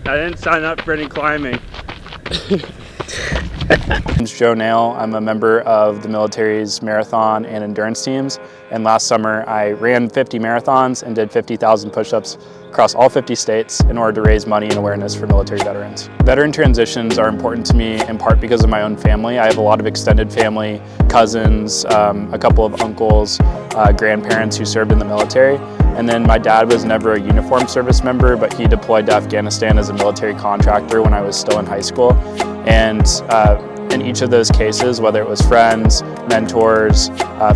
I didn't sign up for any climbing. I'm Joe Nail. I'm a member of the military's marathon and endurance teams. And last summer, I ran 50 marathons and did 50,000 push-ups across all 50 states in order to raise money and awareness for military veterans. Veteran transitions are important to me in part because of my own family. I have a lot of extended family, cousins, a couple of uncles, grandparents who served in the military. And then my dad was never a uniformed service member, but he deployed to Afghanistan as a military contractor when I was still in high school. And in each of those cases, whether it was friends, mentors,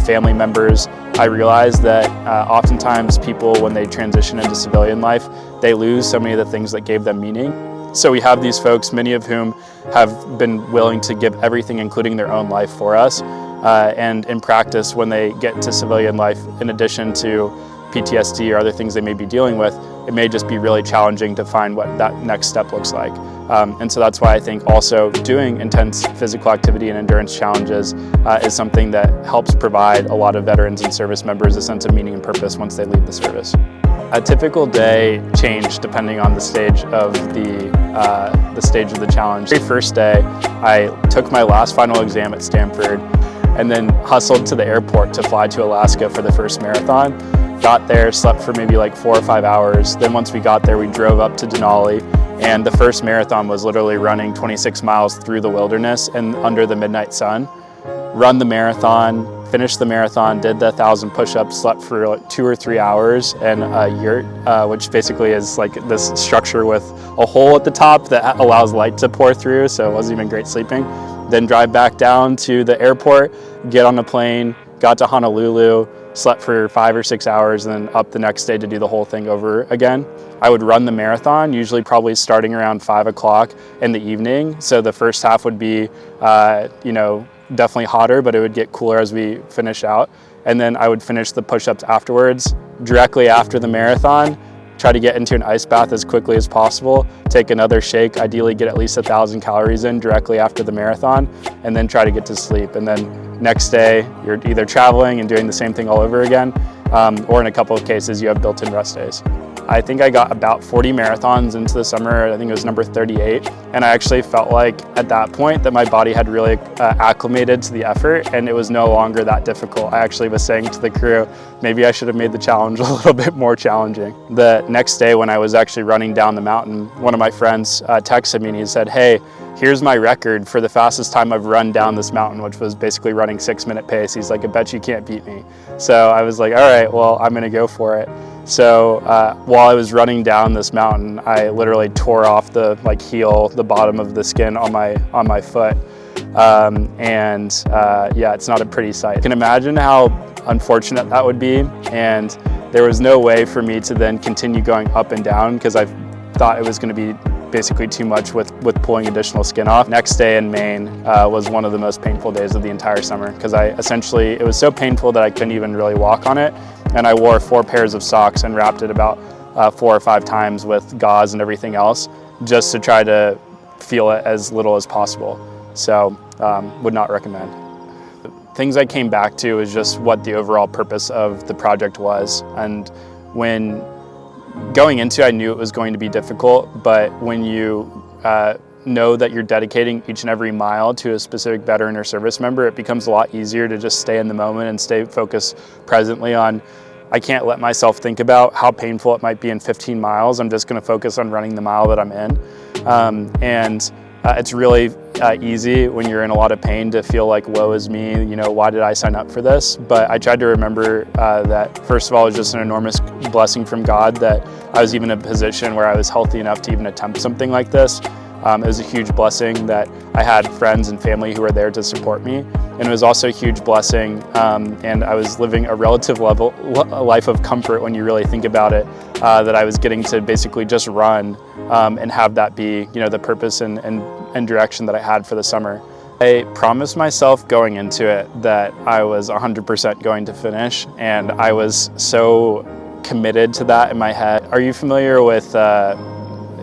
family members, I realized that oftentimes people, when they transition into civilian life, they lose so many of the things that gave them meaning. So we have these folks, many of whom have been willing to give everything, including their own life, for us. And in practice, when they get to civilian life, in addition to PTSD or other things they may be dealing with, it may just be really challenging to find what that next step looks like. And so that's why I think also doing intense physical activity and endurance challenges is something that helps provide a lot of veterans and service members a sense of meaning and purpose once they leave the service. A typical day changed depending on the stage of the challenge. The very first day, I took my last final exam at Stanford and then hustled to the airport to fly to Alaska for the first marathon. Got there, slept for maybe like 4 or 5 hours. Then once we got there, we drove up to Denali, and the first marathon was literally running 26 miles through the wilderness and under the midnight sun. Run the marathon, finished the marathon, did the 1,000 push-ups, slept for like 2 or 3 hours in a yurt, which basically is like this structure with a hole at the top that allows light to pour through, so it wasn't even great sleeping. Then drive back down to the airport, get on a plane, got to Honolulu, slept for 5 or 6 hours, and then up the next day to do the whole thing over again. I would run the marathon, usually probably starting around 5 o'clock in the evening. So the first half would be, definitely hotter, but it would get cooler as we finish out. And then I would finish the push-ups afterwards, directly after the marathon, try to get into an ice bath as quickly as possible, take another shake, ideally get at least 1,000 calories in directly after the marathon, and then try to get to sleep. And then next day, you're either traveling and doing the same thing all over again, or in a couple of cases, you have built-in rest days. I think I got about 40 marathons into the summer. I think it was number 38. And I actually felt like at that point that my body had really acclimated to the effort and it was no longer that difficult. I actually was saying to the crew, maybe I should have made the challenge a little bit more challenging. The next day when I was actually running down the mountain, one of my friends texted me and he said, "Hey, here's my record for the fastest time I've run down this mountain," which was basically running 6-minute pace. He's like, "I bet you can't beat me." So I was like, all right, well, I'm gonna go for it. So while I was running down this mountain, I literally tore off the heel, the bottom of the skin on my foot. Yeah, it's not a pretty sight. You can imagine how unfortunate that would be. And there was no way for me to then continue going up and down because I thought it was gonna be basically too much with pulling additional skin off. Next day in Maine was one of the most painful days of the entire summer because it was so painful that I couldn't even really walk on it. And I wore 4 pairs of socks and wrapped it about 4 or 5 times with gauze and everything else just to try to feel it as little as possible. So would not recommend. Things I came back to is just what the overall purpose of the project was. And when going into it, I knew it was going to be difficult, but when you know that you're dedicating each and every mile to a specific veteran or service member, it becomes a lot easier to just stay in the moment and stay focused presently on, I can't let myself think about how painful it might be in 15 miles. I'm just gonna focus on running the mile that I'm in. It's really easy when you're in a lot of pain to feel like, woe is me, why did I sign up for this? But I tried to remember that first of all, it was just an enormous blessing from God that I was even in a position where I was healthy enough to even attempt something like this. It was a huge blessing that I had friends and family who were there to support me. And it was also a huge blessing, and I was living a relative life of comfort when you really think about it, that I was getting to basically just run and have that be the purpose and direction that I had for the summer. I promised myself going into it that I was 100% going to finish, and I was so committed to that in my head. Are you familiar with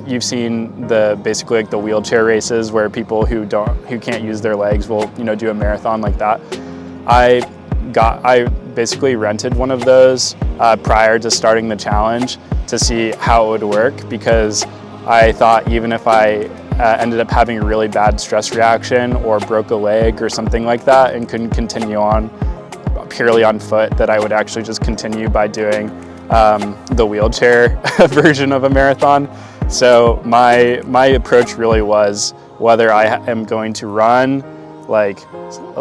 you've seen basically the wheelchair races where people who can't use their legs will do a marathon like that? I basically rented one of those prior to starting the challenge to see how it would work, because I thought even if I ended up having a really bad stress reaction or broke a leg or something like that and couldn't continue on purely on foot, that I would actually just continue by doing the wheelchair version of a marathon. So my approach really was, whether I am going to run, like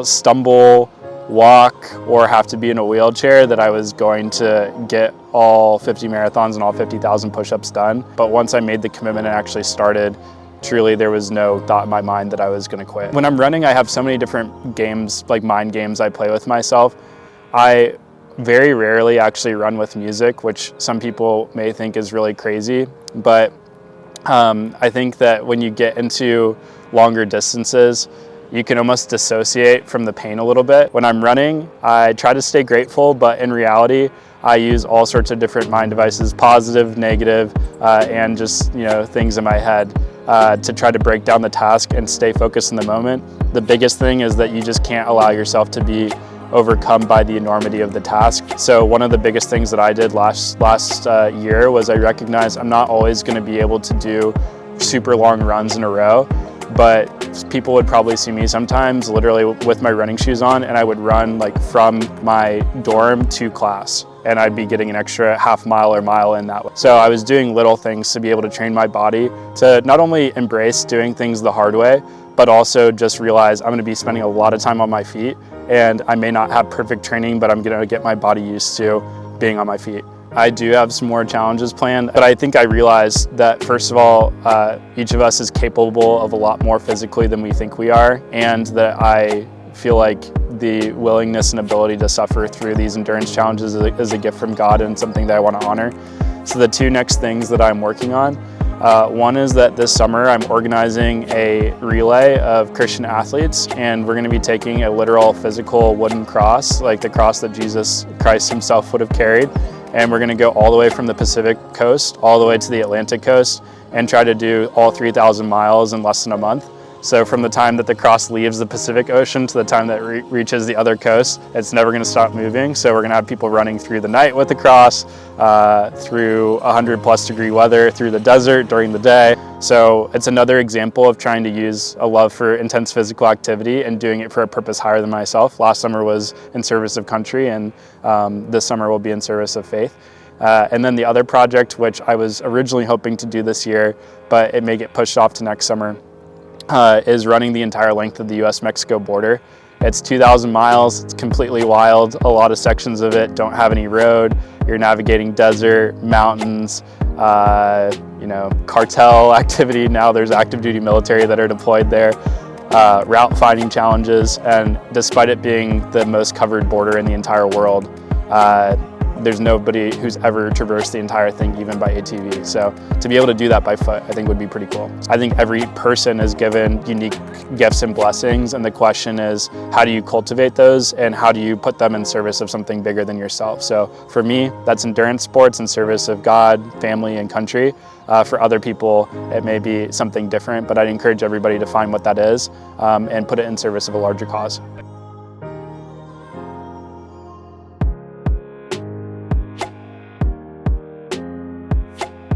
stumble, walk, or have to be in a wheelchair, that I was going to get all 50 marathons and all 50,000 push-ups done. But once I made the commitment and actually started, truly there was no thought in my mind that I was going to quit. When I'm running, I have so many different games, like mind games I play with myself. I very rarely actually run with music, which some people may think is really crazy, but I think that when you get into longer distances, you can almost dissociate from the pain a little bit. When I'm running, I try to stay grateful, but in reality, I use all sorts of different mind devices, positive, negative, and just things in my head to try to break down the task and stay focused in the moment. The biggest thing is that you just can't allow yourself to be overcome by the enormity of the task. So one of the biggest things that I did last year was I recognized I'm not always going to be able to do super long runs in a row, but people would probably see me sometimes literally with my running shoes on, and I would run like from my dorm to class, and I'd be getting an extra half mile or mile in that way. So I was doing little things to be able to train my body to not only embrace doing things the hard way, but also just realize I'm going to be spending a lot of time on my feet, and I may not have perfect training, but I'm going to get my body used to being on my feet. I do have some more challenges planned, but I think I realized that, first of all, each of us is capable of a lot more physically than we think we are, and that I feel like the willingness and ability to suffer through these endurance challenges is a gift from God and something that I want to honor. So the two next things that I'm working on, one is that this summer I'm organizing a relay of Christian athletes, and we're going to be taking a literal physical wooden cross, like the cross that Jesus Christ himself would have carried, and we're going to go all the way from the Pacific coast all the way to the Atlantic coast and try to do all 3,000 miles in less than a month. So from the time that the cross leaves the Pacific Ocean to the time that it reaches the other coast, it's never going to stop moving. So we're going to have people running through the night with the cross, through 100+ degree weather, through the desert during the day. So it's another example of trying to use a love for intense physical activity and doing it for a purpose higher than myself. Last summer was in service of country, and this summer will be in service of faith. And then the other project, which I was originally hoping to do this year, but it may get pushed off to next summer, is running the entire length of the US-Mexico border. It's 2,000 miles, it's completely wild. A lot of sections of it don't have any road. You're navigating desert, mountains, cartel activity. Now there's active duty military that are deployed there. Route finding challenges, and despite it being the most covered border in the entire world, there's nobody who's ever traversed the entire thing, even by ATV. So to be able to do that by foot, I think would be pretty cool. I think every person is given unique gifts and blessings, and the question is, how do you cultivate those, and how do you put them in service of something bigger than yourself? So for me, that's endurance sports in service of God, family, and country. For other people, it may be something different, but I'd encourage everybody to find what that is and put it in service of a larger cause.